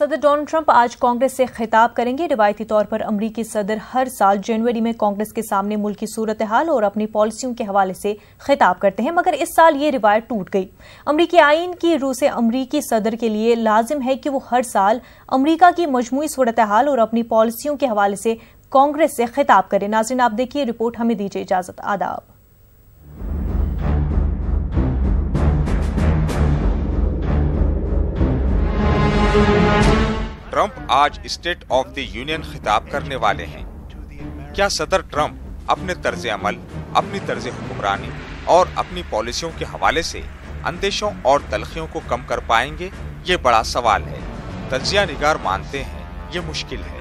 सदर Donald Trump आज कांग्रेस से खिताब करेंगे। रिवायती तौर पर अमरीकी सदर हर साल जनवरी में कांग्रेस के सामने मुल्क की सूरत हाल और अपनी पॉलिसियों के हवाले से खिताब करते हैं, मगर इस साल ये रिवायत टूट गई। अमरीकी आईन की रूह से अमरीकी सदर के लिए लाजिम है कि वो हर साल अमरीका की मजमूई सूरत हाल और अपनी पॉलिसियों के हवाले से कांग्रेस से खिताब करें। नाज़रीन, आप देखिए रिपोर्ट, हमें दीजिए इजाजत। आदाब। ट्रंप आज स्टेट ऑफ द यूनियन खिताब करने वाले हैं। क्या सदर ट्रंप अपने तर्ज अमल, अपनी तर्ज हुक्मरानी और अपनी पॉलिसियों के हवाले से अंदेशों और तलखियों को कम कर पाएंगे? ये बड़ा सवाल है। तज्जिया निगार मानते हैं ये मुश्किल है।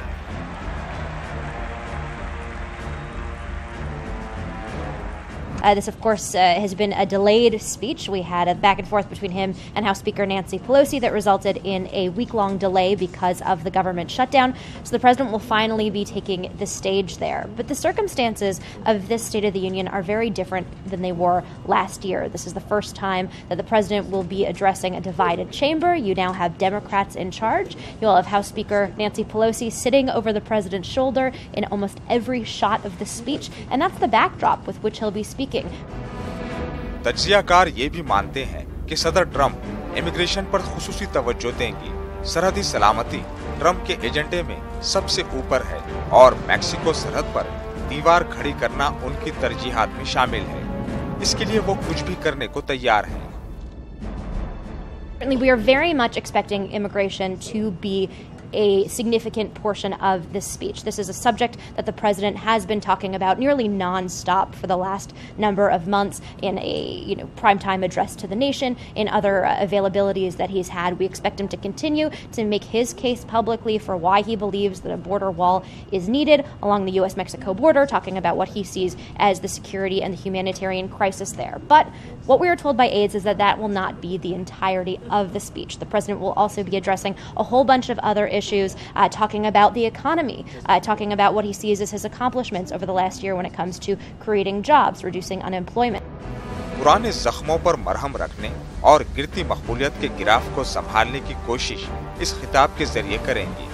This, of course, has been a delayed speech. We had a back and forth between him and House Speaker Nancy Pelosi that resulted in a week-long delay because of the government shutdown. So the president will finally be taking the stage there. But the circumstances of this State of the Union are very different than they were last year. This is the first time that the president will be addressing a divided chamber. You now have Democrats in charge. You'll have House Speaker Nancy Pelosi sitting over the president's shoulder in almost every shot of the speech. And that's the backdrop with which he'll be speaking. तज्जियाकार ये भी मानते हैं कि सदर Trump immigration पर खुसूसी तवज्जो देंगी। सरहदी सलामती ट्रंप के एजेंडे में सबसे ऊपर है और मैक्सिको सरहद पर दीवार खड़ी करना उनकी तरजीहात में शामिल है। इसके लिए वो कुछ भी करने को तैयार हैं। We are very much expecting immigration to be a significant portion of this speech. This is a subject that the president has been talking about nearly non-stop for the last number of months in a primetime address to the nation, in other availabilities that he's had. We expect him to continue to make his case publicly for why he believes that a border wall is needed along the U.S.-Mexico border, talking about what he sees as the security and the humanitarian crisis there. But what we are told by aides is that that will not be the entirety of the speech. The president will also be addressing a whole bunch of other issues, talking about the economy, talking about what he sees as his accomplishments over the last year when it comes to creating jobs, reducing unemployment. पुराने जख्मों पर मरहम रखने और गिरती मकबूलियत के गिराफ को संभालने की कोशिश इस खिताब के जरिए करेंगी।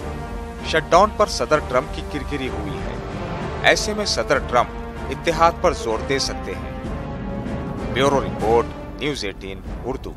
शटडाउन पर सदर ट्रंप की किरकिरी हुई है। ऐसे में सदर ट्रंप इत्तेहाद पर जोर दे सकते हैं। Bureau report, news 18 Urdu.